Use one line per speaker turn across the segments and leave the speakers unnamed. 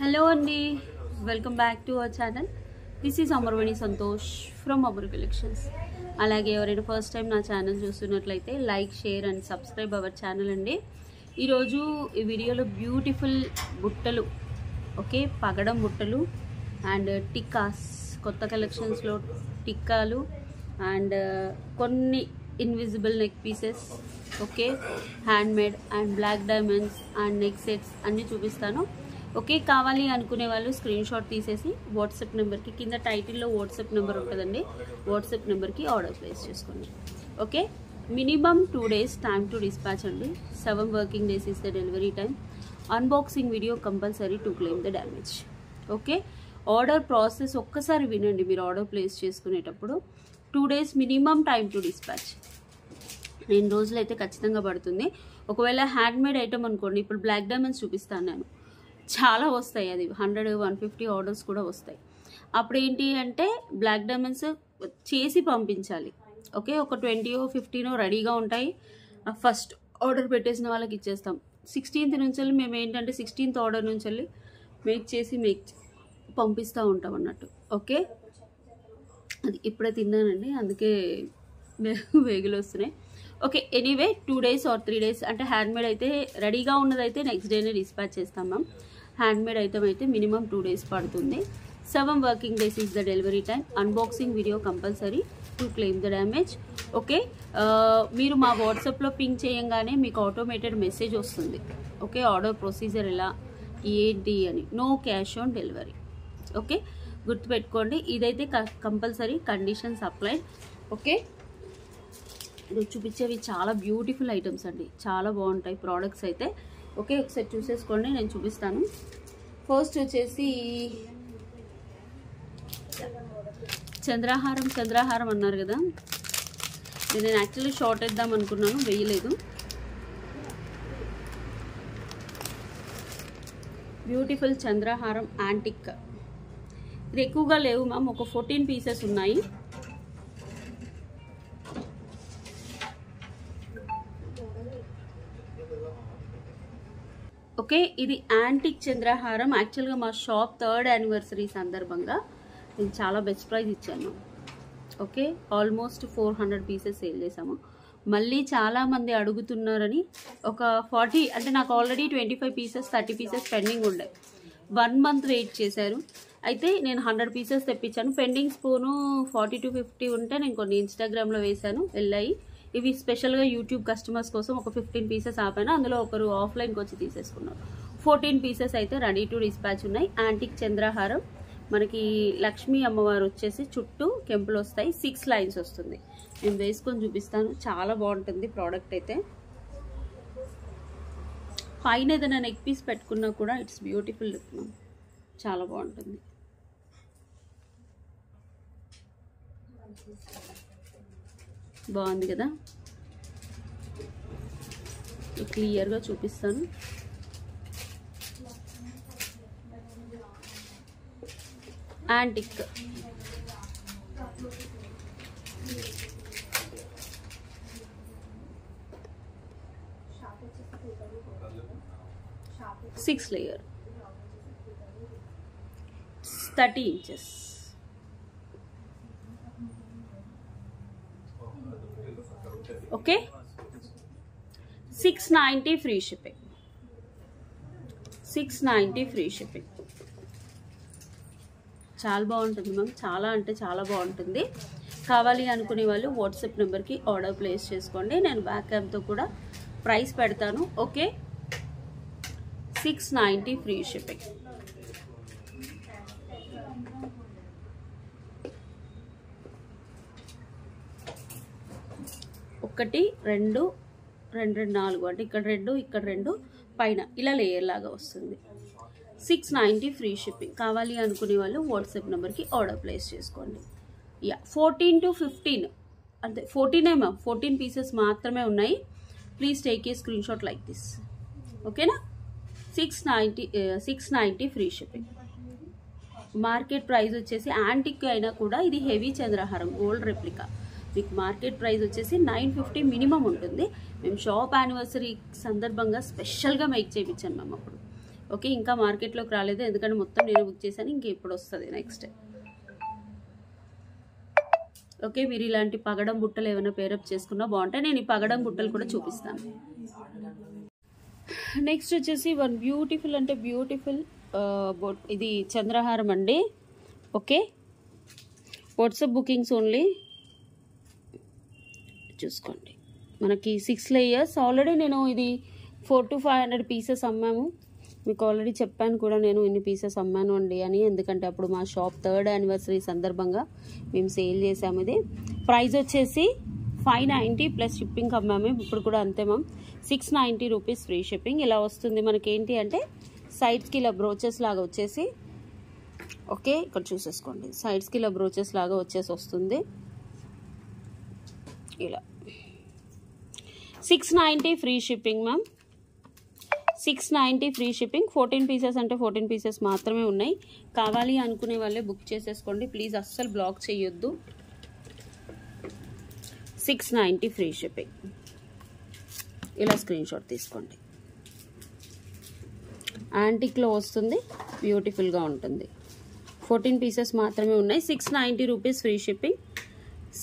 Hello Andy, welcome back to our channel. This is Amarvani Santosh from Amar Collections. అలాగే ఎవరైనా first time నా channel చూస్తున్నట్లయితే like share and subscribe our channel అండి. ఈరోజు ఈ వీడియోలో బ్యూటిఫుల్ బుట్టలు, ఓకే, పగడం బుట్టలు అండ్ టిక్కాస్, కొత్త కలెక్షన్స్లో టిక్కాలు అండ్ కొన్ని invisible neck pieces, okay, handmade and black diamonds and neck sets అన్నీ చూపిస్తాను. ఓకే, కావాలి అనుకునే వాళ్ళు స్క్రీన్ షాట్ తీసేసి వాట్సాప్ నెంబర్కి, కింద టైటిల్లో వాట్సాప్ నెంబర్ ఉంటుందండి, వాట్సాప్ నెంబర్కి ఆర్డర్ ప్లేస్ చేసుకోండి. Okay, minimum 2 days time to dispatch అండి. 7 working days is the delivery time. Unboxing video compulsory to claim the damage. Okay, order process ఒక్కసారి వినండి. మీరు ఆర్డర్ ప్లేస్ చేసుకునేటప్పుడు 2 days minimum time to dispatch. 2 రోజులు అయితే ఖచ్చితంగా పడుతుంది. ఒకవేళ హ్యాండ్మేడ్ ఐటమ్ అనుకోండి, ఇప్పుడు బ్లాక్ డైమండ్స్ చూపిస్తాను నేను, చాలా వస్తాయి, అది 100-150 ఆర్డర్స్ కూడా వస్తాయి. అప్పుడు ఏంటి అంటే బ్లాక్ డైమండ్స్ చేసి పంపించాలి. ఓకే, ఒక 20-15 రెడీగా ఉంటాయి. ఫస్ట్ ఆర్డర్ పెట్టేసిన వాళ్ళకి ఇచ్చేస్తాం. 16th నుంచి వెళ్ళి మేము ఏంటంటే 16th ఆర్డర్ నుంచి వెళ్ళి మేక్ పంపిస్తూ ఉంటాం అన్నట్టు. ఓకే, అది ఇప్పుడే తిన్నానండి, అందుకే వేగులు వస్తున్నాయి. Okay, anyway 2 days or 3 days అంటే హ్యాండ్మేడ్ అయితే రెడీగా ఉన్నదైతే నెక్స్ట్ డేనే డిస్పాచ్ చేస్తాం మ్యామ్. హ్యాండ్మేడ్ ఐటమ్ అయితే మినిమం 2 days పడుతుంది. 7 working days is the delivery time. Unboxing video compulsory to claim the damage. Okay, మీరు మా వాట్సాప్లో పింక్ చేయంగానే మీకు ఆటోమేటెడ్ మెసేజ్ వస్తుంది. ఓకే, ఆర్డర్ ప్రొసీజర్ ఎలా ఏంటి అని. No cash on delivery. Okay, గుర్తుపెట్టుకోండి, ఇదైతే కంపల్సరీ కండిషన్స్ అప్లైడ్. ఓకే, ఇది చూపించేవి చాలా బ్యూటిఫుల్ ఐటమ్స్ అండి, చాలా బాగుంటాయి ప్రోడక్ట్స్ అయితే. ఓకే, ఒకసారి చూసేసుకోండి, నేను చూపిస్తాను. ఫస్ట్ వచ్చేసి చంద్రహారం అన్నారు కదా, నేను యాక్చువల్లీ షార్ట్ వేద్దాం అనుకున్నాను, వేయలేదు. బ్యూటిఫుల్ చంద్రహారం యాంటిక్. ఇది ఎక్కువగా లేవు మ్యామ్, ఒక 14 pieces ఉన్నాయి. ఓకే, ఇది యాంటిక్ చంద్రహారం. యాక్చువల్గా మా షాప్ 3rd anniversary సందర్భంగా నేను చాలా బెస్ట్ ప్రైస్ ఇచ్చాను. ఓకే, ఆల్మోస్ట్ 400 pieces సేల్ చేసాము. మళ్ళీ చాలామంది అడుగుతున్నారని ఒక 40, అంటే నాకు ఆల్రెడీ 25 pieces 30 pieces పెండింగ్ ఉండే. 1 month వెయిట్ చేశారు. అయితే నేను 100 pieces తెప్పించాను. పెండింగ్ స్పూను 40-50 ఉంటే నేను కొన్ని ఇన్స్టాగ్రామ్లో వేశాను, వెళ్ళాయి. ఇవి స్పెషల్గా యూట్యూబ్ కస్టమర్స్ కోసం ఒక 15 pieces ఆపాను. అందులో ఒకరు ఆఫ్లైన్కి వచ్చి తీసేసుకున్నారు. 14 pieces అయితే రెడీ టు డిస్పాచ్ ఉన్నాయి. యాంటిక్ చంద్రహారం, మనకి లక్ష్మీ అమ్మవారు వచ్చేసి చుట్టూ కెంపులు వస్తాయి, 6 lines వస్తుంది. నేను వేసుకొని చూపిస్తాను, చాలా బాగుంటుంది ప్రోడక్ట్ అయితే. పైన ఏదైనా నెక్ పీస్ పెట్టుకున్నా కూడా ఇట్స్ బ్యూటిఫుల్ లుక్, చాలా బాగుంటుంది. బాగుంది కదా, క్లియర్గా చూపిస్తాను. Antique six layer, 30 inches. Okay, 690 free shipping. 690 free shipping. చాలా బాగుంటుంది మ్యామ్, చాలా అంటే చాలా బాగుంటుంది. కావాలి అనుకునే వాళ్ళు వాట్సాప్ నెంబర్కి ఆర్డర్ ప్లేస్ చేసుకోండి. నేను బ్యాక్ క్యామ్తో కూడా ప్రైస్ పెడతాను. Okay, 690 free shipping. ఒకటి 2 4 అంటే ఇక్కడ 2 ఇక్కడ 2 పైన ఇలా లేయర్ లాగా వస్తుంది. 690 ఫ్రీ షిప్పింగ్. కావాలి అనుకునే వాళ్ళు వాట్సాప్ నెంబర్కి ఆర్డర్ ప్లేస్ చేసుకోండి. 14-15 అంటే 14 మ్యామ్, 14 pieces మాత్రమే ఉన్నాయి. Please take a screen shot like this. ఓకేనా, 690 ఫ్రీ షిప్పింగ్. మార్కెట్ ప్రైస్ వచ్చేసి యాంటిక్ అయినా కూడా ఇది హెవీ చంద్రహారం, గోల్డ్ రెప్లికా. మీకు మార్కెట్ ప్రైస్ వచ్చేసి 950 మినిమం ఉంటుంది. మేము షాప్ యానివర్సరీ సందర్భంగా స్పెషల్గా మేక్ చేయించాను మ్యామ్ అప్పుడు. ఓకే, ఇంకా మార్కెట్లోకి రాలేదు ఎందుకంటే మొత్తం నేను బుక్ చేశాను, ఇంక ఇప్పుడు వస్తుంది నెక్స్ట్. ఓకే, మీరు ఇలాంటి పగడం బుట్టలు ఏమైనా పేరప్ చేసుకున్నా బాగుంటాయి. నేను ఈ పగడం బుట్టలు కూడా చూపిస్తాను. నెక్స్ట్ వచ్చేసి వన్ బ్యూటిఫుల్ అంటే బ్యూటిఫుల్ ఇది చంద్రహారం అండి. Okay, WhatsApp bookings only. చూసుకోండి, మనకి 6 లేయర్స్. ఆల్రెడీ నేను ఇది 400 to 500 పీసెస్ అమ్మాము. మీకు ఆల్రెడీ చెప్పాను కూడా నేను ఇన్ని పీసెస్ అమ్మాను అండి అని, ఎందుకంటే అప్పుడు మా షాప్ 3rd యానివర్సరీ సందర్భంగా మేము సేల్ చేసాము. ఇది ప్రైస్ వచ్చేసి 590 ప్లస్ షిప్పింగ్ అమ్మాము. ఇప్పుడు కూడా అంతే మ్యామ్, 690 రూపీస్ ఫ్రీ షిప్పింగ్. ఇలా వస్తుంది మనకి. ఏంటి అంటే సైడ్స్కి ఇలా బ్రోచెస్ లాగా వచ్చేసి, ఓకే ఇక్కడ చూసేసుకోండి, సైడ్స్కి ఇలా బ్రోచెస్ లాగా వచ్చేసి వస్తుంది ఇలా. 690 free shipping ma'am, 690 free shipping. 14 pieces అంటే 14 పీసెస్ మాత్రమే ఉన్నాయి. కావాలి అనుకునే వాళ్ళే బుక్ చేసేసుకోండి ప్లీజ్, అస్సలు బ్లాక్ చేయొద్దు. 690 ఫ్రీ షిప్పింగ్. ఇలా స్క్రీన్ షాట్ తీసుకోండి. యాంటిక్లో వస్తుంది, బ్యూటిఫుల్గా ఉంటుంది. 14 పీసెస్ మాత్రమే ఉన్నాయి. 690 rupees free shipping,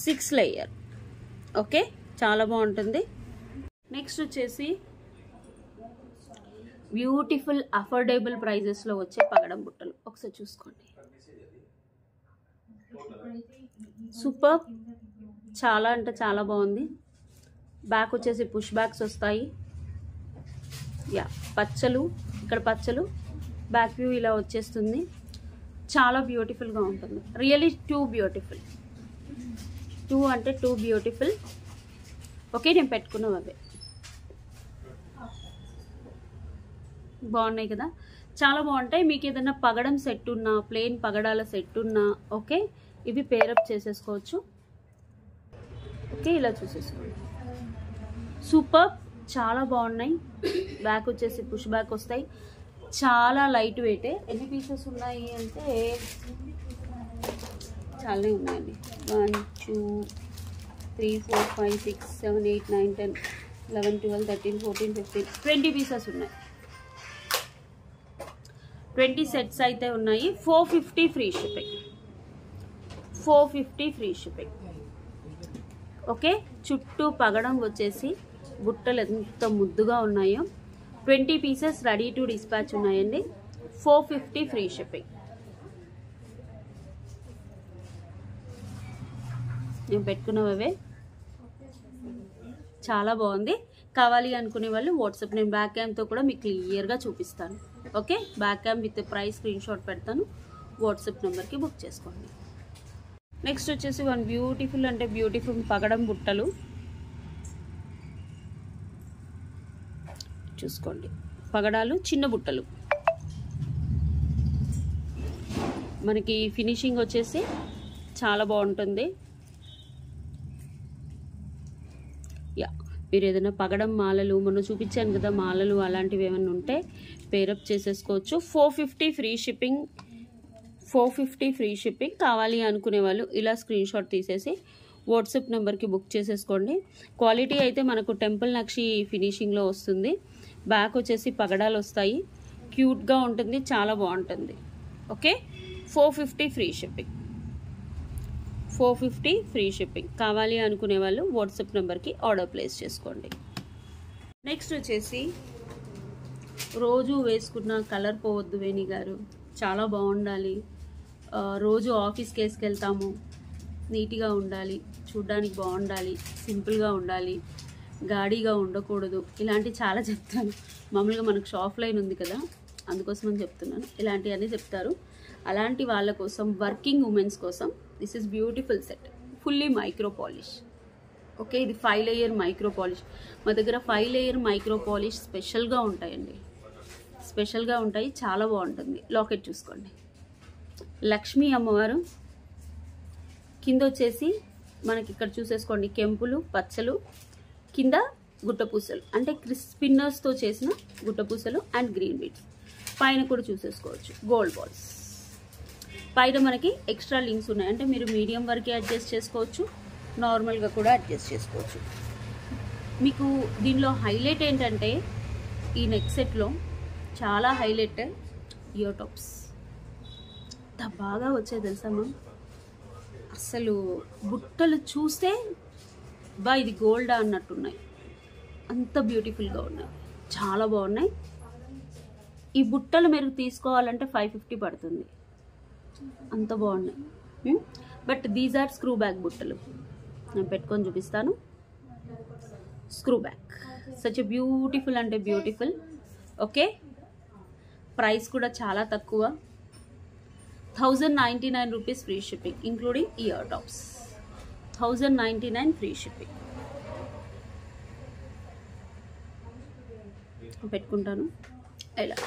6 layer. Okay, చాలా బాగుంటుంది. నెక్స్ట్ వచ్చేసి బ్యూటిఫుల్ అఫోర్డబుల్ ప్రైజెస్లో వచ్చే పగడం బుట్టలు. ఒకసారి చూసుకోండి, సూపర్, చాలా అంటే చాలా బాగుంది. బ్యాక్ వచ్చేసి పుష్ బ్యాక్స్ వస్తాయి. యా, పచ్చలు, ఇక్కడ పచ్చలు, బ్యాక్ వ్యూ ఇలా వచ్చేస్తుంది. చాలా బ్యూటిఫుల్గా ఉంటుంది. రియలీ టూ బ్యూటిఫుల్, టూ అంటే టూ బ్యూటిఫుల్. ఓకే, నేను పెట్టుకున్నాం అవే బాగున్నాయి కదా, చాలా బాగుంటాయి. మీకు ఏదైనా పగడం సెట్ ఉన్నా, ప్లెయిన్ పగడాల సెట్ ఉన్నా, ఓకే ఇవి పేరప్ చేసేసుకోవచ్చు. ఓకే, ఇలా చూసేసుకోండి, సూపర్, చాలా బాగున్నాయి. బ్యాక్ వచ్చేసి పుష్ బ్యాక్ వస్తాయి, చాలా లైట్ వెయిటే. ఎన్ని పీసెస్ ఉన్నాయి అంటే చాలానే ఉన్నాయండి. 1 2 3 4 5 6 7 8 9 10 11 12 13 14 15 20 పీసెస్ ఉన్నాయి. 20 సెట్స్ అయితే ఉన్నాయి. 450 free shipping, 450 free shipping. Okay, చుట్టూ పగడం వచ్చేసి బుట్టలు ఎంత ముద్దుగా ఉన్నాయో. 20 పీసెస్ రెడీ టు డిస్పాచ్ ఉన్నాయండి. 450 ఫ్రీ షిప్పింగ్. నేను పెట్టుకున్నవే, చాలా బాగుంది. కావాలి అనుకునే వాళ్ళు వాట్సాప్, నేను బ్యాక్ క్యామ్తో కూడా మీకు క్లియర్గా చూపిస్తాను. Okay, back cam with price screen shot పెడతాను, వాట్సాప్ నెంబర్కి బుక్ చేసుకోండి. నెక్స్ట్ వచ్చేసి వన్ బ్యూటిఫుల్ అంటే బ్యూటిఫుల్ పగడం బుట్టలు చూసుకోండి. పగడాలు చిన్న బుట్టలు, మనకి ఫినిషింగ్ వచ్చేసి చాలా బాగుంటుంది. యా, మీరు ఏదైనా పగడం మాలలు, మొన్న చూపించాను కదా మాలలు, అలాంటివి ఏమైనా ఉంటే పేరప్ చేసేసుకోవచ్చు. 450 ఫ్రీ షిప్పింగ్, 450 ఫ్రీ షిప్పింగ్. కావాలి అనుకునే వాళ్ళు ఇలా స్క్రీన్ షాట్ తీసేసి వాట్సాప్ నెంబర్కి బుక్ చేసేసుకోండి. క్వాలిటీ అయితే మనకు టెంపుల్ నక్షి ఫినిషింగ్లో వస్తుంది. బ్యాక్ వచ్చేసి పగడాలు వస్తాయి, క్యూట్గా ఉంటుంది, చాలా బాగుంటుంది. Okay, 450 free shipping, 450 free shipping. కావాలి అనుకునే వాళ్ళు వాట్సాప్ నెంబర్కి ఆర్డర్ ప్లేస్ చేసుకోండి. నెక్స్ట్ వచ్చేసి రోజు వేసుకున్న కలర్ పోవద్దు వేణి గారు, చాలా బాగుండాలి. రోజు ఆఫీస్కి వేసుకెళ్తాము, నీట్గా ఉండాలి, చూడ్డానికి బాగుండాలి, సింపుల్గా ఉండాలి, గాడిగా ఉండకూడదు, ఇలాంటి చాలా చెప్తాను. మామూలుగా మనకు షాప్ లైన్ ఉంది కదా, అందుకోసమని చెప్తున్నాను. ఇలాంటివన్నీ చెప్తారు. అలాంటి వాళ్ళ కోసం, వర్కింగ్ ఉమెన్స్ కోసం this is beautiful set, fully micro polish. Okay, ఇది 5 లేయర్ మైక్రో పాలిష్. మా దగ్గర 5 లేయర్ మైక్రో పాలిష్ స్పెషల్గా ఉంటాయండి, స్పెషల్గా ఉంటాయి, చాలా బాగుంటుంది. లాకెట్ చూసుకోండి, లక్ష్మీ అమ్మవారు. కింద వచ్చేసి మనకి ఇక్కడ చూసేసుకోండి కెంపులు, పచ్చలు, కింద గుట్టపూసలు అంటే స్పిన్నర్స్తో చేసిన గుట్టపూసలు అండ్ గ్రీన్ బీడ్స్. పైన కూడా చూసేసుకోవచ్చు గోల్డ్ బాల్స్. పైన మనకి ఎక్స్ట్రా లింక్స్ ఉన్నాయి, అంటే మీరు మీడియం వరకు అడ్జస్ట్ చేసుకోవచ్చు, నార్మల్గా కూడా అడ్జస్ట్ చేసుకోవచ్చు. మీకు దీనిలో హైలైట్ ఏంటంటే ఈ నెక్ సెట్లో చాలా హైలైట్ ఇయర్ టాప్స్. ఎంత బాగా వచ్చాయి తెలుసా మ్యామ్, అసలు బుట్టలు చూస్తే బా ఇది గోల్డా అన్నట్టున్నాయి, అంత బ్యూటిఫుల్గా ఉన్నాయి, చాలా బాగున్నాయి. ఈ బుట్టలు మీరు తీసుకోవాలంటే 550 పడుతుంది, అంత బాగున్నాయి. But these are screw back బుట్టలు. నేను పెట్టుకొని చూపిస్తాను. స్క్రూ బ్యాక్ సచ్ బ్యూటిఫుల్ అంటే బ్యూటిఫుల్. ఓకే, ప్రైస్ కూడా చాలా తక్కువ, 1099 rupees free shipping including ear tops. 1099 free shipping. పెట్టుకుంటాను ఇలా.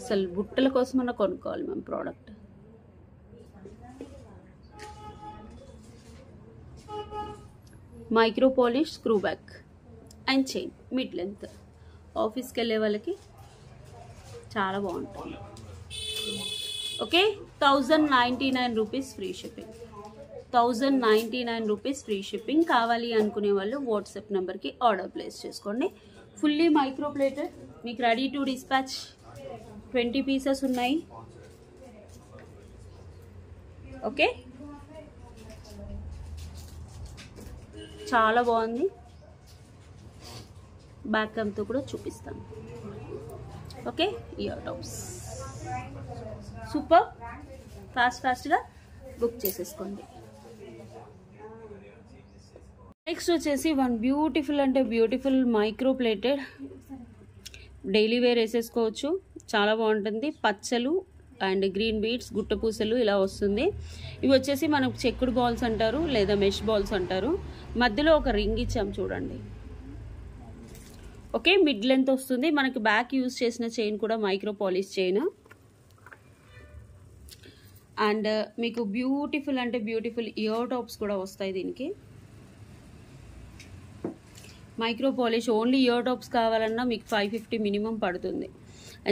అసలు బుట్టల కోసమన్నా కొనుక్కోవాలి మేము product. Micro polish screw back and chain mid length. ఆఫీస్కి వెళ్ళే వాళ్ళకి చాలా బాగుంటుంది. Okay, 1099 rupees free shipping. 1099 rupees free shipping. కావాలి అనుకునే వాళ్ళు వాట్సాప్ నెంబర్కి ఆర్డర్ ప్లేస్ చేసుకోండి. ఫుల్లీ మైక్రో ప్లేటెడ్, మీకు రెడీ టు డిస్పాచ్. 20 పీసెస్ ఉన్నాయి. ఓకే, చాలా బాగుంది. బ్యాక్ క్యామ్తో కూడా చూపిస్తాను. Okay, ear tops super. ఫాస్ట్గా బుక్ చేసేసుకోండి. నెక్స్ట్ వచ్చేసి వన్ బ్యూటిఫుల్ అంటే beautiful micro plated, daily wear వేసేసుకోవచ్చు, చాలా బాగుంటుంది. పచ్చలు అండ్ గ్రీన్ బీడ్స్, గుట్ట పూసలు ఇలా వస్తుంది. ఇవి వచ్చేసి మనకు చెక్కుడు బాల్స్ అంటారు లేదా మెష్ బాల్స్ అంటారు. మధ్యలో ఒక రింగ్ ఇచ్చాం చూడండి. ఓకే, మిడ్ లెంత్ వస్తుంది. మనకి బ్యాక్ యూజ్ చేసిన చైన్ కూడా మైక్రో పాలిష్ చైన్. అండ్ మీకు బ్యూటిఫుల్ అంటే బ్యూటిఫుల్ ఇయర్ టాప్స్ కూడా వస్తాయి దీనికి. Micro polish only ear tops కావాలన్నా మీకు 550 మినిమం పడుతుంది.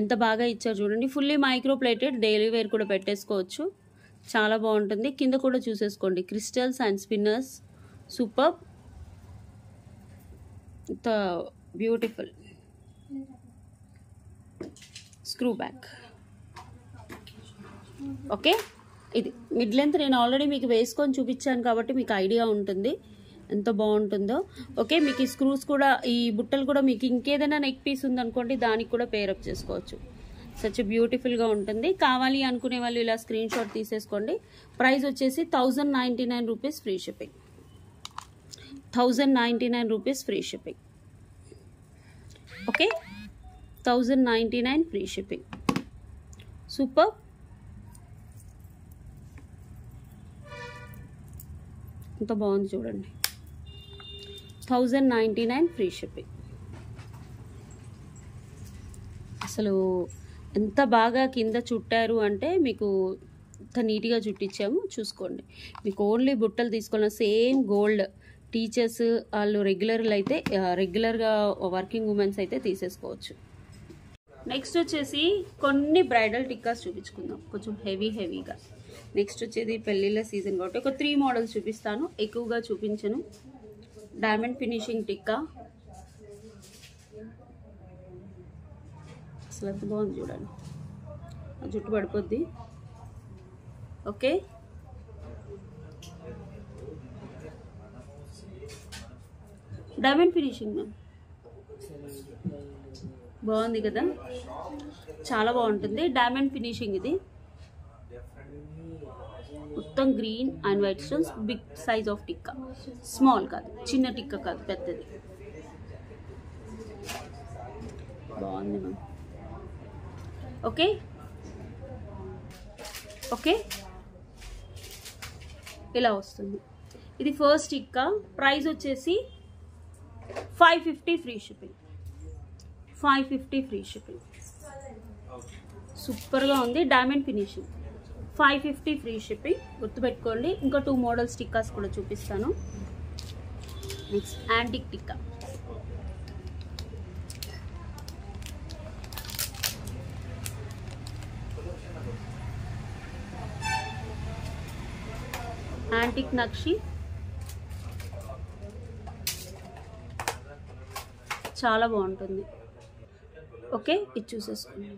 ఎంత బాగా ఇచ్చారు చూడండి. Fully micro plated, daily wear కూడా పెట్టేసుకోవచ్చు, చాలా బాగుంటుంది. కింద కూడా చూసేసుకోండి, క్రిస్టల్స్ అండ్ స్పిన్నర్స్. సూపర్, ఇంత బ్యూటిఫుల్. Screw back. ఓకే, ఇది మిడ్ లెంత్ నేను ఆల్రెడీ మీకు వేసుకొని చూపించాను కాబట్టి మీకు ఐడియా ఉంటుంది ఎంత బాగుంటుందో. ఓకే, మీకు ఈ స్క్రూస్ కూడా, ఈ బుట్టలు కూడా మీకు ఇంకేదైనా నెక్ పీస్ ఉందనుకోండి దానికి కూడా పేరప్ చేసుకోవచ్చు. సచ్ బ్యూటిఫుల్గా ఉంటుంది. కావాలి అనుకునే వాళ్ళు ఇలా స్క్రీన్ షాట్ తీసేసుకోండి. ప్రైస్ వచ్చేసి 1099 rupees free shipping. 1099 rupees free shipping. Okay, 1099 free shipping. Super. ఎంత బాగుంది చూడండి. 1099 ఫ్రీ షిప్పింగ్. అసలు ఎంత బాగా కింద చుట్టారు అంటే మీకు ఎంత నీట్గా చుట్టించాము చూసుకోండి. మీకు ఓన్లీ బుట్టలు తీసుకున్న సేమ్ గోల్డ్ టీచర్స్ వాళ్ళు రెగ్యులర్గా వర్కింగ్ ఉమెన్స్ అయితే తీసేసుకోవచ్చు. నెక్స్ట్ వచ్చేసి కొన్ని బ్రైడల్ టిక్కాస్ చూపించుకుందాం, కొంచెం హెవీగా. నెక్స్ట్ వచ్చేది పెళ్ళిళ్ళ సీజన్ కాబట్టి ఒక 3 మోడల్స్ చూపిస్తాను, ఎక్కువగా చూపించను. డైమండ్ ఫినిషింగ్ టిక్కా అసలు ఎంత బాగుంది చూడండి, ఆ జుట్టు పడిపోద్ది. ఓకే, డైమండ్ ఫినిషింగ్ మ్యామ్ బాగుంది కదా, చాలా బాగుంటుంది. డైమండ్ ఫినిషింగ్ ఇది మొత్తం green and white stones. Big size of tikka, small కాదు, చిన్న టిక్కా కాదు, పెద్దది. బాగుంది మ్యామ్. ఓకే ఓకే, ఇలా వస్తుంది. ఇది ఫస్ట్ టిక్కా. ప్రైస్ వచ్చేసి 550 ఫ్రీ షిప్పింగ్. 550 free shipping. సూపర్గా ఉంది. Diamond finishing, 550 free shipping. గుర్తుపెట్టుకోండి. ఇంకా 2 మోడల్ స్టిక్కర్స్ కూడా చూపిస్తాను. Next antique tikka. యాంటిక్ నక్షి చాలా బాగుంటుంది. ఓకే, ఇది చూసేసుకోండి.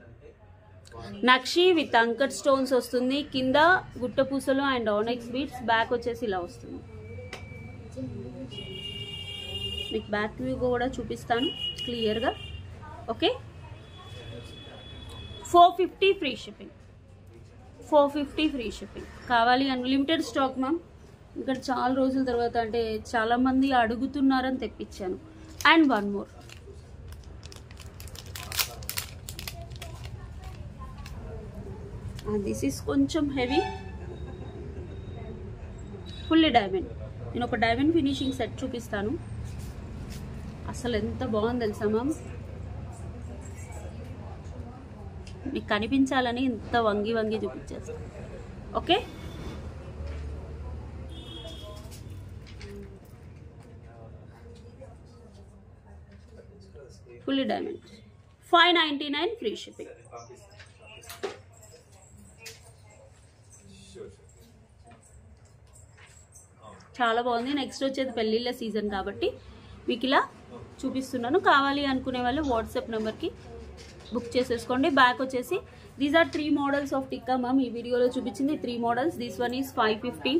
నక్షి విత్ అంకట్ స్టోన్స్ వస్తుంది. కింద గుట్ట పూసలు అండ్ ఆనెక్స్ బీడ్స్. బ్యాక్ వచ్చేసి ఇలా వస్తుంది. మీకు బ్యాక్ వ్యూ కూడా చూపిస్తాను క్లియర్గా. Okay, 450 free shipping. 450 free shipping. కావాలి అని లిమిటెడ్ స్టాక్ మ్యామ్. ఇక్కడ చాలా రోజుల తర్వాత అంటే చాలామంది అడుగుతున్నారని తెప్పించాను. And one more. This is కొంచెం హెవీ, ఫుల్లీ డైమండ్. నేను ఒక డైమండ్ ఫినిషింగ్ సెట్ చూపిస్తాను. అసలు ఎంత బాగుంది తెలుసా మ్యామ్. మీకు కనిపించాలని ఇంత వంగి వంగి చూపించేస్తాను. Okay, fully diamond. 599 free shipping. చాలా బాగుంది. నెక్స్ట్ వచ్చేది పెళ్ళిళ్ళ సీజన్ కాబట్టి మీకు ఇలా చూపిస్తున్నాను. కావాలి అనుకునే వాళ్ళు వాట్సాప్ నెంబర్కి బుక్ చేసేసుకోండి. బ్యాక్ వచ్చేసి these are 3 models of tikka ma'am. ఈ వీడియోలో చూపించింది 3 models. This one is 550.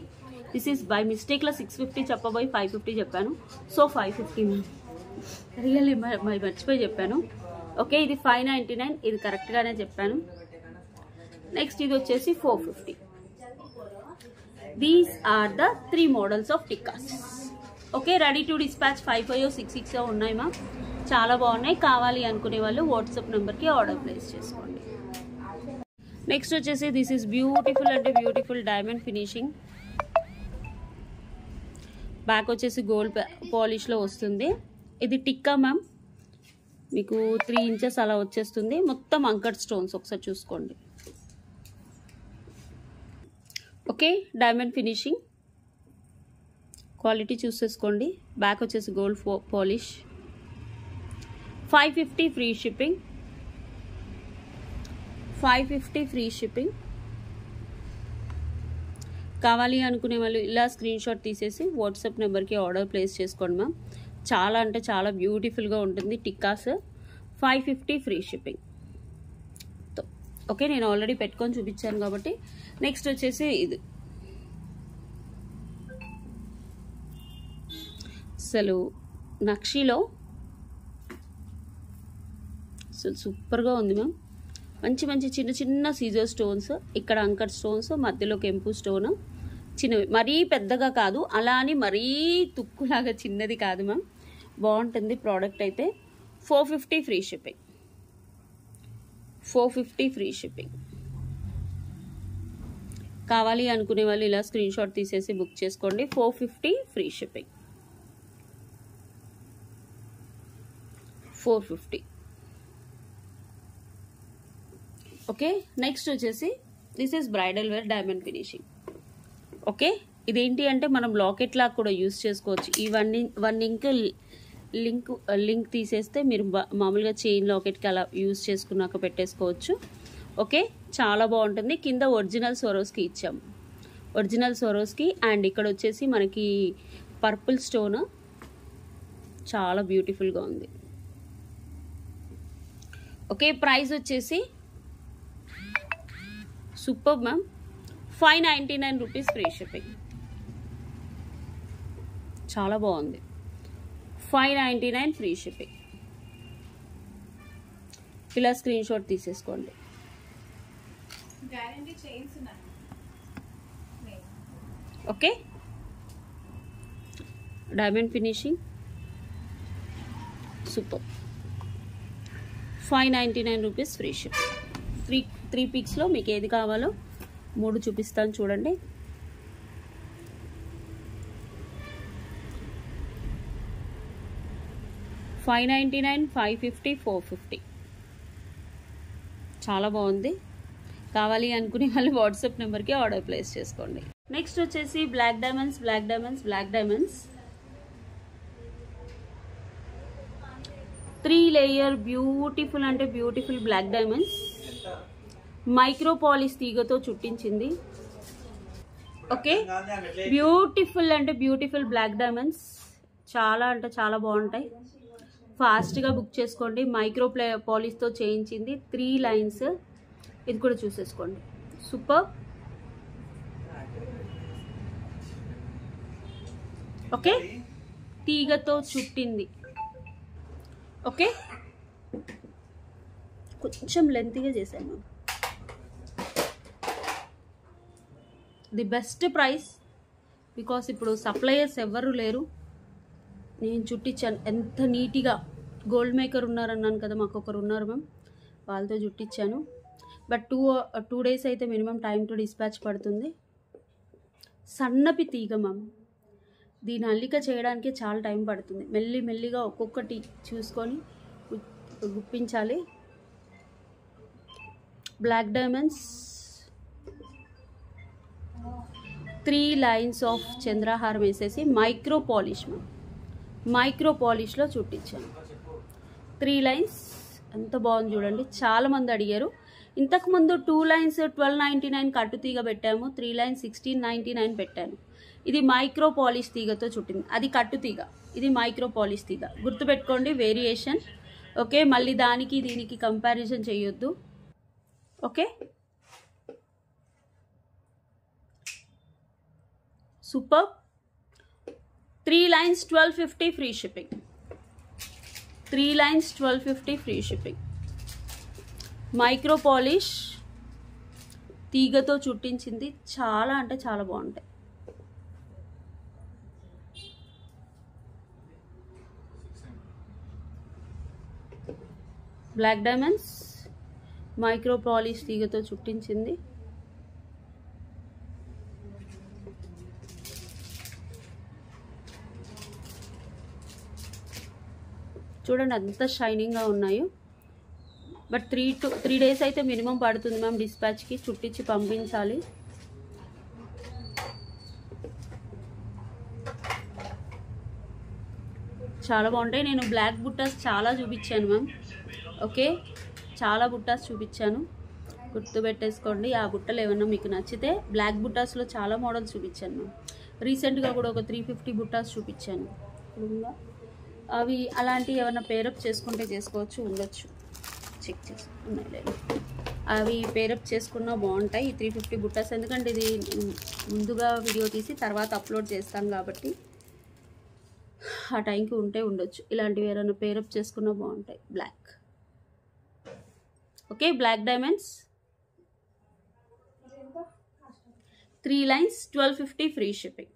This is by మిస్టేక్లో 650 చెప్పబోయి 550 చెప్పాను. సో 550 మ్యామ్, రియల్లీ మర్చిపోయి చెప్పాను. ఓకే, ఇది 599. ఇది కరెక్ట్గానే చెప్పాను. నెక్స్ట్ ఇది వచ్చేసి 450. These are the 3 models of tikkas. Okay, ready to dispatch 55 66 ఉన్నాయి మ్యామ్. చాలా బాగున్నాయి. కావాలి అనుకునే వాళ్ళు వాట్సాప్ నెంబర్కి ఆర్డర్ ప్లేస్ చేసుకోండి. నెక్స్ట్ వచ్చేసి దిస్ ఈస్ బ్యూటిఫుల్ అంటే బ్యూటిఫుల్ డైమండ్ ఫినిషింగ్. బ్యాక్ వచ్చేసి గోల్డ్ పాలిష్లో వస్తుంది. ఇది టిక్కా మ్యామ్. మీకు 3 ఇంచెస్ అలా వచ్చేస్తుంది. మొత్తం అంకట్ స్టోన్స్. ఒకసారి చూసుకోండి. ఓకే, డైమండ్ ఫినిషింగ్ క్వాలిటీ చూసేసుకోండి. బ్యాక్ వచ్చేసి gold polish. 550 free shipping. 550 free shipping. కావాలి అనుకునే వాళ్ళు ఇలా స్క్రీన్ షాట్ తీసేసి వాట్సాప్ నెంబర్కి ఆర్డర్ ప్లేస్ చేసుకోండి మ్యామ్. చాలా అంటే చాలా బ్యూటిఫుల్గా ఉంటుంది టిక్కాస్. 550 free shipping. ఓకే, నేను ఆల్రెడీ పెట్టుకొని చూపించాను కాబట్టి నెక్స్ట్ వచ్చేసి ఇది. అసలు నక్షిలో అసలు సూపర్గా ఉంది మ్యామ్. మంచి మంచి చిన్న చిన్న సీజర్ స్టోన్స్. ఇక్కడ అంకర్ స్టోన్స్, మధ్యలో కెంపు స్టోన్. చిన్నవి, మరీ పెద్దగా కాదు, అలా అని మరీ తుక్కులాగా చిన్నది కాదు మ్యామ్. బాగుంటుంది ప్రోడక్ట్ అయితే. 450 ఫ్రీ షిప్పింగ్. 450 free shipping. కావాలి అనుకునే వాళ్ళు ఇలా స్క్రీన్ షాట్ తీసేసి బుక్ చేసుకోండి. 450 ఫ్రీ షిప్పింగ్. 450. ఓకే, నెక్స్ట్ వచ్చేసి this is bridal wear diamond finishing. Okay, ఇదేంటి అంటే మనం లాకెట్ లాగా కూడా యూస్ చేసుకోవచ్చు. ఈ వన్ ఇంక్ లింక్ తీసేస్తే మీరు మామూలుగా చైన్ లాకెట్కి అలా యూస్ చేసుకున్నాక పెట్టేసుకోవచ్చు. ఓకే, చాలా బాగుంటుంది. కింద ఒరిజినల్ సొరోస్కి ఇచ్చాము. Original Swarovski. అండ్ ఇక్కడ వచ్చేసి మనకి పర్పుల్ స్టోన్. చాలా బ్యూటిఫుల్గా ఉంది. ఓకే, ప్రైస్ వచ్చేసి super ma'am. 599 rupees free shipping. చాలా బాగుంది. 599 ఫ్రీ షిప్పింగ్. ఇలా స్క్రీన్ షాట్ తీసేసుకోండి. Okay, diamond finishing super. 599 rupees free shipping. 3 పిక్స్లో మీకు ఏది కావాలో 3 చూపిస్తాను చూడండి. $599, $550, $450. చాలా బాగుంది. కావాలి అనుకునే వాళ్ళు వాట్సాప్ నెంబర్కి ఆర్డర్ ప్లేస్ చేసుకోండి. నెక్స్ట్ వచ్చేసి బ్లాక్ డైమండ్స్. 3 లేయర్ బ్యూటిఫుల్ అంటే beautiful black diamonds. Micro polish తీగతో చుట్టించింది. ఓకే, బ్యూటిఫుల్ అంటే బ్యూటిఫుల్ బ్లాక్ డైమండ్స్. చాలా అంటే చాలా బాగుంటాయి. ఫాస్ట్గా బుక్ చేసుకోండి. మైక్రో పాలిష్తో చేయించింది, 3 లైన్స్. ఇది కూడా చూసేసుకోండి. సూపర్. ఓకే, తీగతో చుట్టింది. ఓకే, కొంచెం లెంతీగా చేశాను. ది బెస్ట్ ప్రైస్, బికాస్ ఇప్పుడు సప్లయర్స్ ఎవ్వరూ లేరు. నేను చుట్టించాను ఎంత నీట్గా. గోల్డ్ మేకర్ ఉన్నారన్నాను కదా, మాకు ఒకరు ఉన్నారు మ్యామ్, వాళ్ళతో చుట్టించాను. బట్ టూ డేస్ అయితే మినిమం టైం టు డిస్పాచ్ పడుతుంది. సన్నపి తీగ మ్యామ్, దీని అల్లిక చేయడానికి చాలా టైం పడుతుంది. మెల్లిగా ఒక్కొక్కటి చూసుకొని గుప్పించాలి. బ్లాక్ డైమండ్స్, 3 లైన్స్ ఆఫ్ చంద్రహారం వేసేసి మైక్రో పాలిష్ మ్యామ్, మైక్రో పాలిష్లో చుట్టించాను. 3 లైన్స్ ఎంత బాగుంది చూడండి. చాలామంది అడిగారు. ఇంతకుముందు 2 లైన్స్ 1299 కట్టు తీగ పెట్టాము, 3 లైన్స్ 1699 పెట్టాను. ఇది మైక్రో పాలిష్ తీగతో చుట్టింది. అది కట్టు తీగ, ఇది మైక్రో పాలిష్ తీగ. గుర్తుపెట్టుకోండి వేరియేషన్. ఓకే, మళ్ళీ దానికి దీనికి కంపారిజన్ చేయొద్దు. Okay, super. 3 lines 1250 free shipping. 3 lines 1250 free shipping. Micro polish తీగతో చుట్టించింది. చాలా అంటే చాలా బాగుంటాయి. బ్లాక్ డైమండ్స్, మైక్రో పాలిష్ తీగతో చుట్టించింది. చూడండి ఎంత షైనింగ్గా ఉన్నాయో. బట్ 3 డేస్ అయితే మినిమం పడుతుంది మ్యామ్ డిస్పాచ్కి, చుట్టించి పంపించాలి. చాలా బాగుంటాయి. నేను బ్లాక్ బుట్టాస్ చాలా చూపించాను మ్యామ్. ఓకే, చాలా బుట్టాస్ చూపించాను, గుర్తుపెట్టేసుకోండి. ఆ బుట్టలు ఏమన్నా మీకు నచ్చితే, బ్లాక్ బుట్టాస్లో చాలా మోడల్స్ చూపించాను మ్యామ్. రీసెంట్గా కూడా ఒక 350 బుట్టాస్ చూపించాను. అవి అలాంటివి ఏమన్నా పేరప్ చేసుకుంటే చేసుకోవచ్చు, ఉండొచ్చు, చెక్ చేసి ఉన్నాయి లేదు. అవి పేరప్ చేసుకున్నా బాగుంటాయి 350 బుట్టాస్. ఎందుకంటే ఇది ముందుగా వీడియో తీసి తర్వాత అప్లోడ్ చేస్తాను కాబట్టి ఆ టైంకి ఉంటే ఉండొచ్చు. ఇలాంటివి ఏమైనా పేరప్ చేసుకున్నా బాగుంటాయి. Black. Okay, black diamonds 3 lines 1250 free shipping.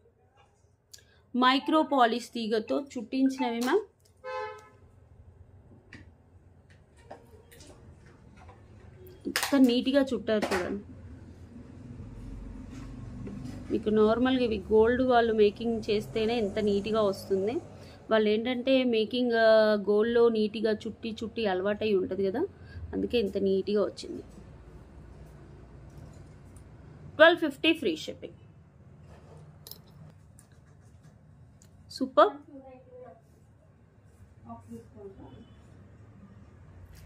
Micro polish తీగతో చుట్టించినవి మ్యామ్. ఎంత నీట్గా చుట్టారు చూడండి. మీకు నార్మల్గా ఇవి గోల్డ్ వాళ్ళు మేకింగ్ చేస్తేనే ఎంత నీట్గా వస్తుంది. వాళ్ళు ఏంటంటే మేకింగ్ గోల్డ్లో నీట్గా చుట్టి అలవాటై ఉంటుంది కదా, అందుకే ఇంత నీట్గా వచ్చింది. 1250 ఫ్రీ షిప్పింగ్. సూపర్.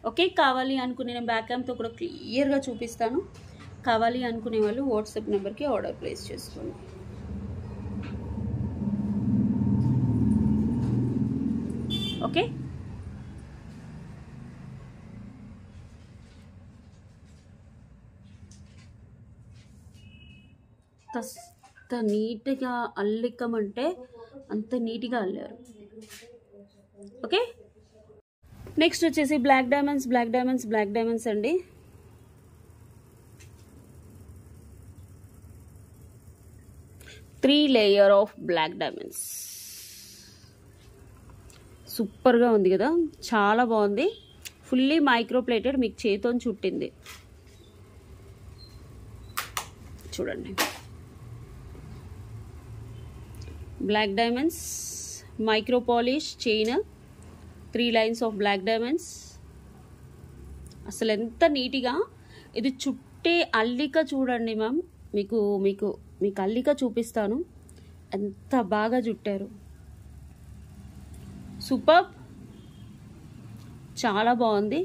ఓకే, కావాలి అనుకునే నేను బ్యాక్ క్యామ్తో కూడా క్లియర్గా చూపిస్తాను. కావాలి అనుకునే వాళ్ళు వాట్సాప్ నెంబర్కి ఆర్డర్ ప్లేస్ చేసుకోండి. ఓకే, అంత నీట్గా అల్లికమంటే అంత నీట్గా అల్లారు. ఓకే, నెక్స్ట్ వచ్చేసి బ్లాక్ డైమండ్స్ అండి. Three layer of black diamonds. సూపర్గా ఉంది కదా, చాలా బాగుంది. ఫుల్లీ మైక్రో ప్లేటెడ్, మీకు చేతితో చుట్టింది చూడండి. Black diamonds, micro polish chain, 3 lines of black diamonds. అసలు ఎంత నీట్గా ఇది చుట్టే అల్లిక చూడండి మ్యామ్. మీకు మీకు మీకు అల్లిక చూపిస్తాను, ఎంత బాగా చుట్టారు. సూపర్, చాలా బాగుంది.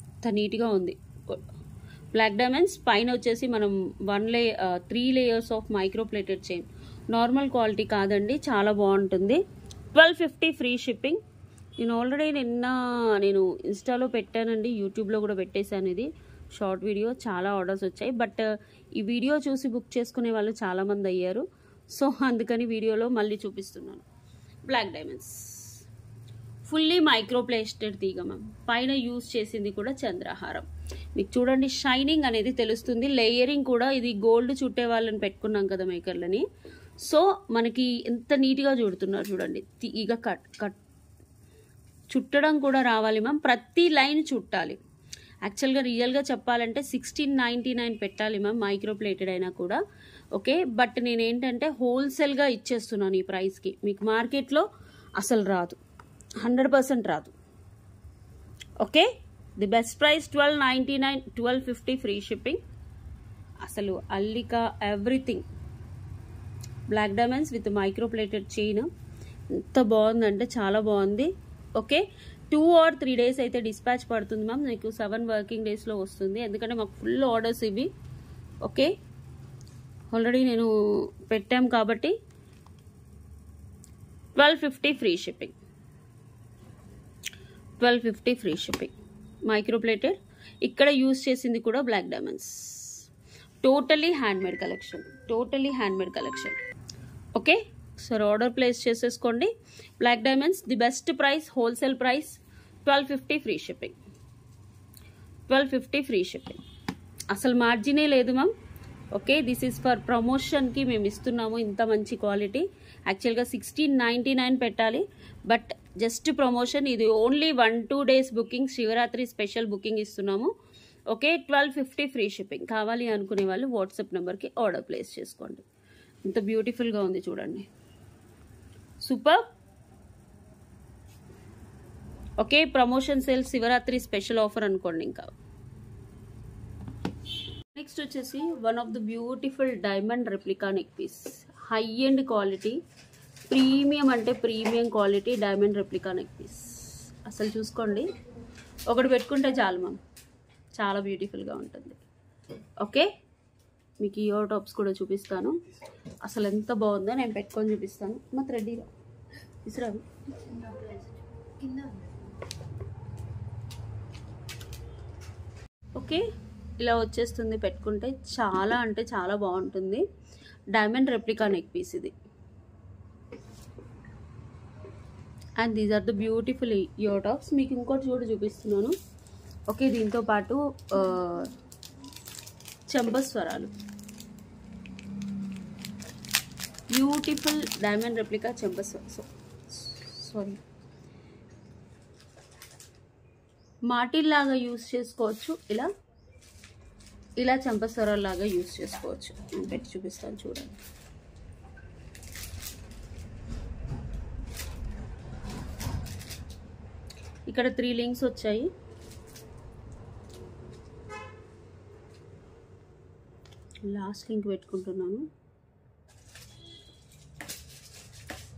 అంత నీట్గా ఉంది. బ్లాక్ డైమండ్స్ పైన వచ్చేసి మనం 3 layers of micro plated chain. Normal quality కాదండి, చాలా బాగుంటుంది. 1250 ఫ్రీ షిప్పింగ్. నేను ఆల్రెడీ నేను ఇన్స్టాలో పెట్టానండి, యూట్యూబ్లో కూడా పెట్టేశాను. ఇది షార్ట్ వీడియో, చాలా ఆర్డర్స్ వచ్చాయి. బట్ ఈ వీడియో చూసి బుక్ చేసుకునే వాళ్ళు చాలామంది అయ్యారు. సో అందుకని వీడియోలో మళ్ళీ చూపిస్తున్నాను. బ్లాక్ డైమండ్స్ ఫుల్లీ మైక్రో ప్లేస్టెడ్ తీగ మ్యామ్. పైన యూజ్ చేసింది కూడా చంద్రహారం. మీకు చూడండి షైనింగ్ అనేది తెలుస్తుంది. లేయరింగ్ కూడా ఇది గోల్డ్ చుట్టే వాళ్ళని పెట్టుకున్నాం కదా మేకర్లని. సో మనకి ఎంత నీట్గా చుడుతున్నారు చూడండి. తీగ కట్ చుట్టడం కూడా రావాలి మ్యామ్. ప్రతి లైన్ చుట్టాలి. యాక్చువల్గా రియల్గా చెప్పాలంటే 1699 పెట్టాలి మ్యామ్, మైక్రో ప్లేటెడ్ అయినా కూడా. ఓకే, బట్ నేనేంటంటే హోల్సేల్గా ఇచ్చేస్తున్నాను ఈ ప్రైస్కి. మీకు మార్కెట్లో అసలు రాదు, 100% రాదు. Okay, the best price 1299, 1250 free shipping. అసలు అల్లిక everything. Black diamonds with micro plated chain. ఎంత బాగుందంటే చాలా బాగుంది. ఓకే, 2 or 3 days అయితే డిస్పాచ్ పడుతుంది మ్యామ్. మీకు 7 వర్కింగ్ డేస్లో వస్తుంది, ఎందుకంటే మాకు ఫుల్ ఆర్డర్స్ ఇవి. ఓకే, ఆల్రెడీ నేను పెట్టాం కాబట్టి 1250 free shipping. 1250 free shipping. Micro plated. ఇక్కడ యూజ్ చేసింది కూడా black diamonds. Totally handmade collection, totally handmade collection. Okay, సరే ఆర్డర్ ప్లేస్ చేసేసుకోండి. Black diamonds the best price, wholesale price 1250 free shipping. 1250 free shipping. అసలు మార్జినే లేదు ma'am. Okay, this is for ప్రమోషన్కి మేము ఇస్తున్నాము ఇంత మంచి క్వాలిటీ. యాక్చువల్గా 1699 పెట్టాలి, బట్ జస్ట్ ప్రమోషన్. ఇది only 1-2 days booking, Shivaratri special booking ఇస్తున్నాము. Okay, 1250 free shipping. కావాలి అనుకునే వాళ్ళు వాట్సాప్ నెంబర్కి ఆర్డర్ ప్లేస్ చేసుకోండి. ఇంత బ్యూటిఫుల్గా ఉంది చూడండి, super. Okay, promotion sale, Shivaratri special offer అనుకోండి. ఇంకా నెక్స్ట్ వచ్చేసి one of the beautiful diamond replica neck piece. High end quality, premium అంటే premium quality diamond replica neck piece. అసలు చూసుకోండి, ఒకటి పెట్టుకుంటే చాలు మ్యామ్, చాలా బ్యూటిఫుల్గా ఉంటుంది. ఓకే, మీకు ఇయర్ టాప్స్ కూడా చూపిస్తాను. అసలు ఎంత బాగుందో నేను పెట్టుకొని చూపిస్తాను. మా థ్రెడ్డీలో ఇసురావి. ఓకే, ఇలా వచ్చేస్తుంది పెట్టుకుంటే. చాలా అంటే చాలా బాగుంటుంది. డైమండ్ రెప్లికా నెక్ పీస్ ఇది. And these are the beautiful ear tops. మీకు ఇంకోటి చూపిస్తున్నాను. ఓకే, దీంతో పాటు చెంబస్వరాలు, బ్యూటిఫుల్ డైమండ్ రెప్లికా సారీ మాటిల్లాగా యూస్ చేసుకోవచ్చు. ఇలా చెంపస్వరాల్లాగా యూస్ చేసుకోవచ్చు. నేను పెట్టి చూపిస్తాను చూడండి. ఇక్కడ 3 లింక్స్ వచ్చాయి. లాస్ట్ లింక్ పెట్టుకుంటున్నాను.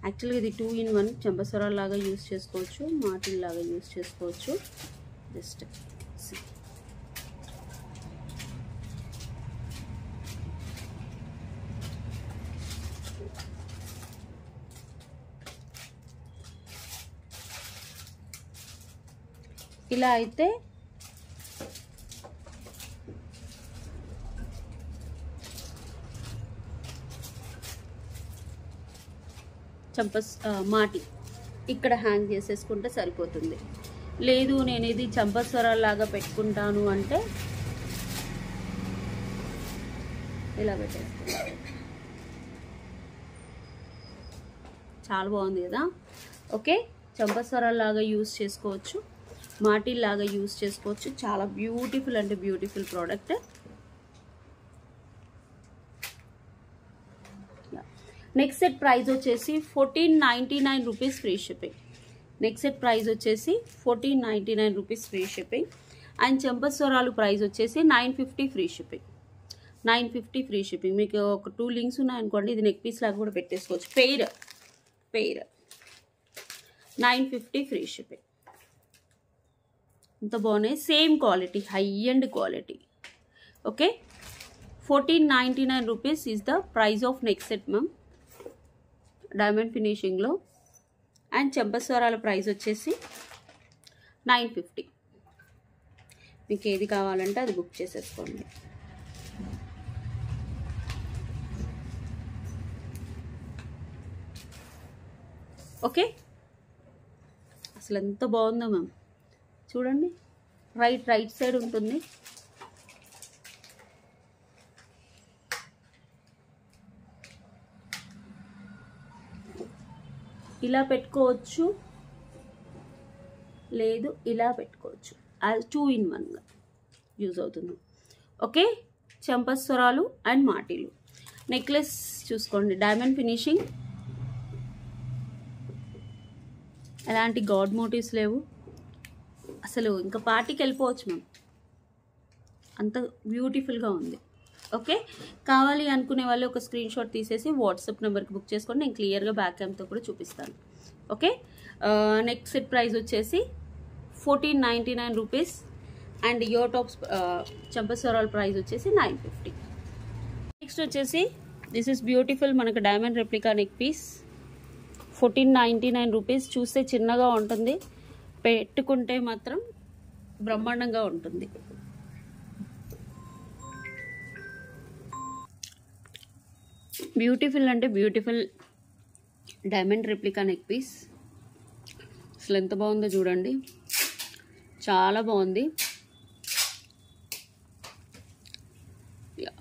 యాక్చువల్గా ఇది 2 in 1. చెంపస్వరాల లాగా యూస్ చేసుకోవచ్చు, మాటిల్ లాగా యూస్ చేసుకోవచ్చు. జస్ట్ ఇలా అయితే మాటి ఇక్కడ హ్యాంగ్ చేసేసుకుంటే సరిపోతుంది. లేదు నేను ఇది చంపస్వరాల్లాగా పెట్టుకుంటాను అంటే ఇలా పెట్టేస్తాను. చాలా బాగుంది కదా. ఓకే, చంపస్వరాల్లాగా యూస్ చేసుకోవచ్చు, మాటిల్లాగా యూస్ చేసుకోవచ్చు. చాలా బ్యూటిఫుల్ అంటే beautiful product. Next set price వచ్చేసి 1499 rupees free shipping. Next set price వచ్చేసి 1499 రూపీస్ ఫ్రీ షిప్పింగ్. అండ్ చెంపస్వరాలు ప్రైస్ వచ్చేసి 950 ఫ్రీ షిప్పింగ్. 950 free shipping. మీకు ఒక 2 లింక్స్ ఉన్నాయనుకోండి, ఇది నెక్ పీస్ లాగా కూడా పెట్టేసుకోవచ్చు. Pair 950 free shipping. ఇంత బాగున్నాయి, same quality, high end quality. Okay, 1499 rupees is the price of neck set ma'am. Diamond ఫినిషింగ్లో. అండ్ చెంపస్వరాల ప్రైస్ వచ్చేసి 950. మీకు ఏది కావాలంటే అది బుక్ చేసేసుకోండి. ఓకే, అసలు ఎంత బాగుందో మ్యామ్, చూడండి. రైట్ సైడ్ ఉంటుంది. ఇలా పెట్టుకోవచ్చు, లేదు ఇలా పెట్టుకోవచ్చు. అది 2 in 1గా యూజ్ అవుతుంది. ఓకే, చెంపస్వరాలు అండ్ మాటీలు. నెక్లెస్ చూసుకోండి, డైమండ్ ఫినిషింగ్, ఎలాంటి గాడ్ మోటివ్స్ లేవు. అసలు ఇంకా పార్టీకి వెళ్ళిపోవచ్చు మ్యామ్, అంత బ్యూటిఫుల్గా ఉంది. ఓకే, కావాలి అనుకునే వాళ్ళు ఒక స్క్రీన్ షాట్ తీసేసి వాట్సాప్ నెంబర్కి బుక్ చేసుకోండి. నేను క్లియర్గా బ్యాక్ క్యామ్తో కూడా చూపిస్తాను. ఓకే, నెక్స్ట్ సెట్ ప్రైస్ వచ్చేసి 1499 రూపీస్. అండ్ ఇయర్ టాప్స్ చెంపస్వరాల ప్రైస్ వచ్చేసి 950. నెక్స్ట్ వచ్చేసి దిస్ ఇస్ బ్యూటిఫుల్ మనకు diamond replica neck piece, 1499 rupees. చూస్తే చిన్నగా ఉంటుంది, పెట్టుకుంటే మాత్రం బ్రహ్మాండంగా ఉంటుంది. బ్యూటిఫుల్ అంటే beautiful diamond replica neck piece. అసలు ఎంత బాగుందో చూడండి, చాలా బాగుంది.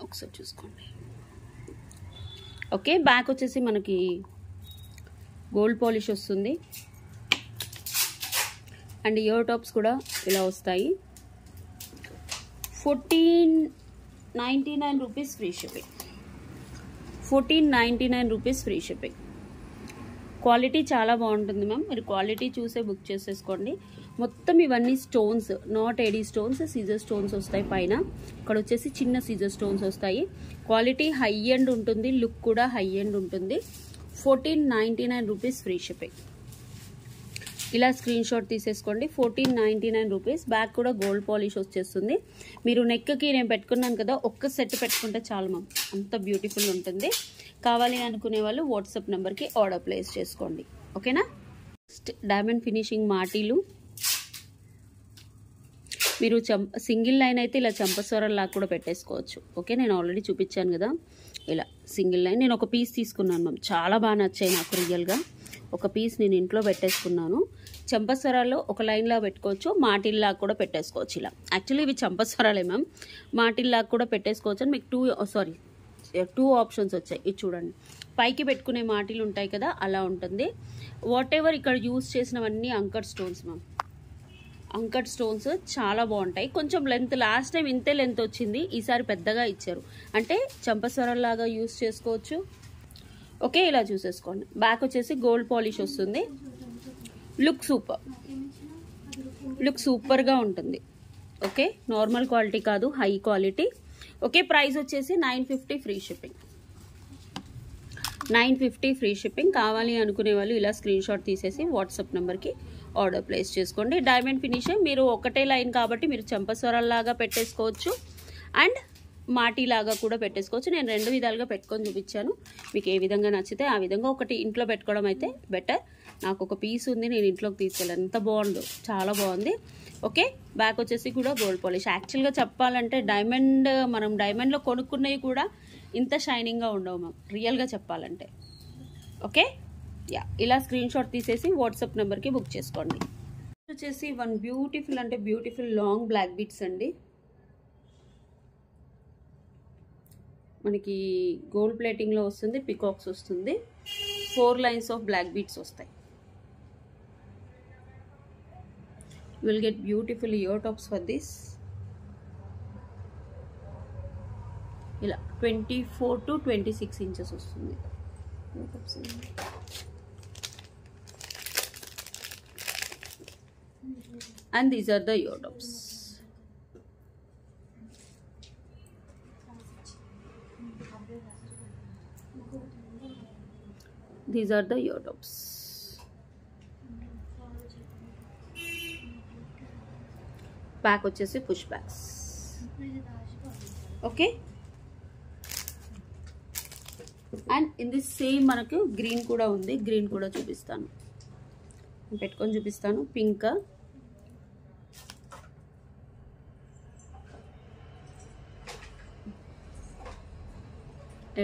ఒకసారి చూసుకోండి. ఓకే, బ్యాక్ వచ్చేసి మనకి గోల్డ్ పాలిష్ వస్తుంది. అండ్ ఇయర్ టాప్స్ కూడా ఇలా వస్తాయి. 1499 rupees free shipping. 1499 rupees free shipping. Quality చాలా బాగుంటుంది మ్యామ్, మీరు క్వాలిటీ చూసే బుక్ చేసేసుకోండి. మొత్తం ఇవన్నీ స్టోన్స్, నాట్ ఏడీ స్టోన్స్, సీజర్ స్టోన్స్ వస్తాయి పైన. ఇక్కడ వచ్చేసి చిన్న సీజర్ స్టోన్స్ వస్తాయి. క్వాలిటీ హై ఎండ్ ఉంటుంది, లుక్ కూడా హై ఎండ్ ఉంటుంది. 1499 రూపీస్ ఫ్రీ షిప్పింగ్. ఇలా స్క్రీన్ షాట్ తీసేసుకోండి. 1499 రూపీస్. బ్యాక్ కూడా గోల్డ్ పాలిష్ వచ్చేస్తుంది. మీరు నెక్కి నేను పెట్టుకున్నాను కదా, ఒక్క సెట్ పెట్టుకుంటే చాలు మ్యామ్, అంత బ్యూటిఫుల్ ఉంటుంది. కావాలి అనుకునే వాళ్ళు వాట్సాప్ నెంబర్కి ఆర్డర్ ప్లేస్ చేసుకోండి. ఓకేనా. డైమండ్ ఫినిషింగ్ మాటీలు. మీరు సింగిల్ లైన్ అయితే ఇలా చెంపస్వరంలాగా కూడా పెట్టేసుకోవచ్చు. ఓకే, నేను ఆల్రెడీ చూపించాను కదా, ఇలా సింగిల్ లైన్. నేను ఒక పీస్ తీసుకున్నాను మ్యామ్, చాలా బాగా నచ్చాయి నాకు రియల్గా. ఒక పీస్ నేను ఇంట్లో పెట్టేసుకున్నాను. చెంపస్వరాల్లో ఒక లైన్లా పెట్టుకోవచ్చు, మాటిల్లాగా కూడా పెట్టేసుకోవచ్చు. ఇలా యాక్చువల్లీ ఇవి చెంపస్వరాలే మ్యామ్, మాటిల్లాగా కూడా పెట్టేసుకోవచ్చు. అని మీకు టూ ఆప్షన్స్ వచ్చాయి. ఇది చూడండి, పైకి పెట్టుకునే మాటిలు ఉంటాయి కదా, అలా ఉంటుంది. వాట్ ఎవర్ ఇక్కడ యూజ్ చేసినవన్నీ anchor stones ma'am, uncut stones చాలా బాగుంటాయి. కొంచెం లెంత్, లాస్ట్ టైం ఇంతే లెంత్ వచ్చింది, ఈసారి పెద్దగా ఇచ్చారు. అంటే చెంపస్వరంలాగా యూజ్ చేసుకోవచ్చు. ఓకే, ఇలా చూసేసుకోండి. బ్యాక్ వచ్చేసి గోల్డ్ పాలిష్ వస్తుంది. లుక్ సూపర్గా ఉంటుంది. ఓకే, నార్మల్ క్వాలిటీ కాదు, హై క్వాలిటీ. ఓకే, ప్రైస్ వచ్చేసి 950 ఫ్రీ షిప్పింగ్. 950 free shipping. కావాలి అనుకునే వాళ్ళు ఇలా స్క్రీన్ షాట్ తీసేసి వాట్సాప్ నెంబర్కి ఆర్డర్ ప్లేస్ చేసుకోండి. డైమండ్ ఫినిషింగ్ మీరు ఒకటే లైన్ కాబట్టి మీరు చెంపస్వరాల్లాగా పెట్టేసుకోవచ్చు అండ్ మాటీలాగా కూడా పెట్టేసుకోవచ్చు. నేను రెండు విధాలుగా పెట్టుకొని చూపించాను. మీకు ఏ విధంగా నచ్చితే ఆ విధంగా. ఒకటి ఇంట్లో పెట్టుకోవడం అయితే బెటర్. నాకు ఒక పీస్ ఉంది, నేను ఇంట్లోకి తీసుకెళ్ళాను. ఎంత బాగుందో, చాలా బాగుంది. ఓకే, బ్యాక్ వచ్చేసి కూడా గోల్డ్ పాలిష్. యాక్చువల్గా చెప్పాలంటే మనం డైమండ్లో కొనుక్కున్నవి కూడా ఇంత షైనింగ్గా ఉండవు మ్యామ్, రియల్గా చెప్పాలంటే. ఓకే, యా, ఇలా స్క్రీన్ షాట్ తీసేసి వాట్సాప్ నెంబర్కి బుక్ చేసుకోండి. వచ్చేసి వన్ బ్యూటిఫుల్ అంటే బ్యూటిఫుల్ లాంగ్ బ్లాక్ బీట్స్ అండి. మనకి గోల్డ్ ప్లేటింగ్లో వస్తుంది, పికాక్స్ వస్తుంది, 4 లైన్స్ ఆఫ్ బ్లాక్ బీట్స్ వస్తాయి. You will get beautiful ear tops for this. ఇలా 24 to 26 ఇంచెస్ వస్తుంది. And these are the ear tops. These are the ear tops. Back వచ్చేసి push backs. Okay, and in this same మనకు green కూడా ఉంది, green కూడా చూపిస్తాను, పెట్టుకొని చూపిస్తాను. పింక్,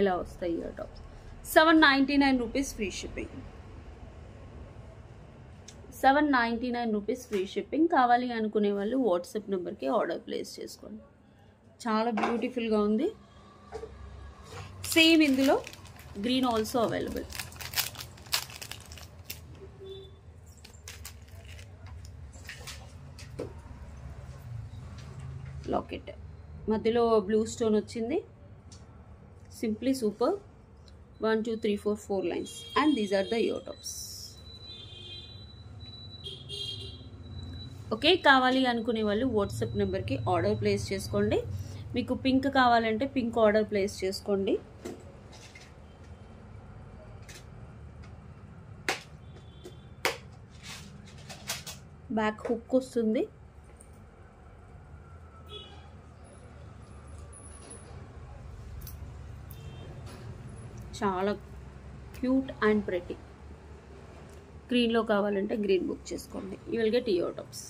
ఎలా వస్తాయి year tops. 799 rupees free shipping. 799 rupees free shipping. కావాలి అనుకునే వాళ్ళు వాట్సాప్ నెంబర్కి ఆర్డర్ ప్లేస్ చేసుకోండి. చాలా బ్యూటిఫుల్గా ఉంది. సేమ్ ఇందులో గ్రీన్ ఆల్సో అవైలబుల్. లాకెట్ మధ్యలో బ్లూ స్టోన్ వచ్చింది. Simply super. 1 2 3 4 4 lines and these are the ear tops. Okay, కావాలి అనుకునే వాళ్ళు వాట్సాప్ నెంబర్కి ఆర్డర్ ప్లేస్ చేసుకోండి. మీకు పింక్ కావాలంటే పింక్ ఆర్డర్ ప్లేస్ చేసుకోండి. బ్యాక్ హుక్ వస్తుంది. చాలా క్యూట్ అండ్ ప్రెటీ. గ్రీన్లో కావాలంటే గ్రీన్ బుక్ చేసుకోండి. You will get ear tops.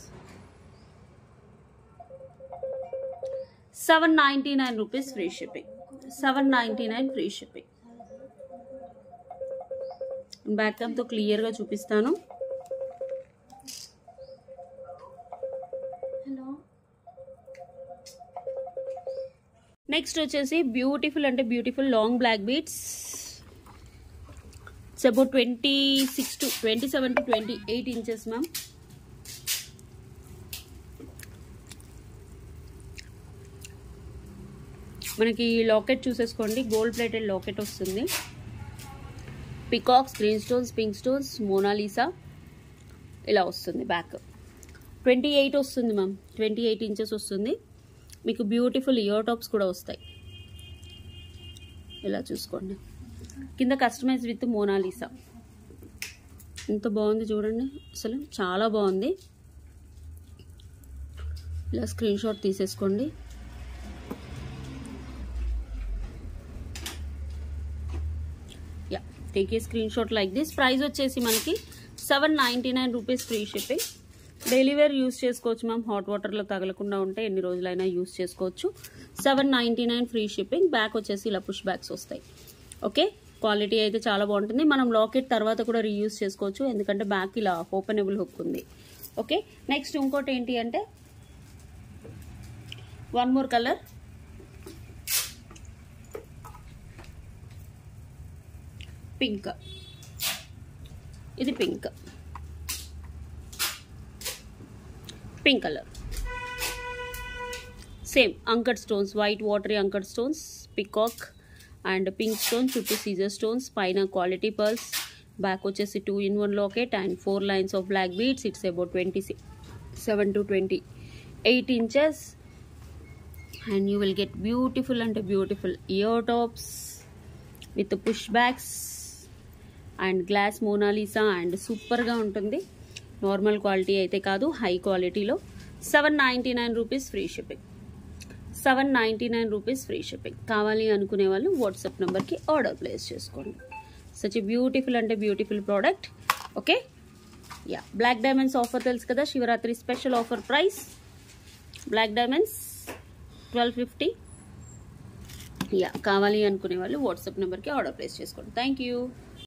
799 rupees free shipping. 799 free shipping. Back క్యామ్తో క్లియర్గా చూపిస్తాను. నెక్స్ట్ వచ్చేసి బ్యూటిఫుల్ అంటే beautiful long black beads. It's about 27 to 28 inches ma'am. మనకి లాకెట్ చూసేసుకోండి, గోల్డ్ ప్లేటెడ్ లాకెట్ వస్తుంది. Peacocks, green stones, pink stones, Mona Lisa ఇలా వస్తుంది. బ్యాక్ 28 వస్తుంది మ్యామ్. 28 inches వస్తుంది. మీకు బ్యూటిఫుల్ ఇయర్ టాప్స్ కూడా వస్తాయి. ఇలా చూసుకోండి. కింద కస్టమైజ్ విత్ మోనాలిసా. ఎంత బాగుంది చూడండి, అసలు చాలా బాగుంది. ఇలా స్క్రీన్ షాట్ తీసేసుకోండి. Yeah, take a screen shot like this. Price వచ్చేసి మనకి 799 rupees free shipping. Daily wear use చేసుకోవచ్చు మ్యామ్. హాట్ వాటర్లో తగలకుండా ఉంటే ఎన్ని రోజులైనా యూస్ చేసుకోవచ్చు. 799 ఫ్రీ షిప్పింగ్. బ్యాక్ వచ్చేసి ఇలా పుష్ బ్యాక్స్ వస్తాయి. ఓకే, క్వాలిటీ అయితే చాలా బాగుంటుంది. మనం లాకెట్ తర్వాత కూడా రీయూజ్ చేసుకోవచ్చు, ఎందుకంటే బ్యాక్ ఇలా ఓపెనబుల్ హుక్ ఉంది. ఓకే, నెక్స్ట్ ఇంకోటి ఏంటి అంటే వన్ మోర్ కలర్. పింక్. ఇది pink colour. Same uncut stones, white watery uncut stones, peacock and pink stone, చుట్టూ సీజర్ స్టోన్స్, పైన క్వాలిటీ పర్ల్స్. బ్యాక్ వచ్చేసి 2-in-1 locket and 4 lines of black beads. It's about 27 to 28 inches and you will get beautiful and beautiful ear tops with the push backs and glass Mona Lisa and super ga untundi. Normal quality aithe kaadu, high quality lo. 799 rupees free shipping. 799 rupees free shipping. కావాలి అనుకునే వాళ్ళు WhatsApp నెంబర్కి order place చేసుకోండి. Such a beautiful అంటే beautiful product. Okay, yeah, black diamonds offer తెలుసు కదా, Shivaratri special offer price. Black diamonds 1250. Yeah, కావాలి అనుకునే వాళ్ళు వాట్సాప్ నెంబర్కి ఆర్డర్ ప్లేస్ చేసుకోండి. Thank you.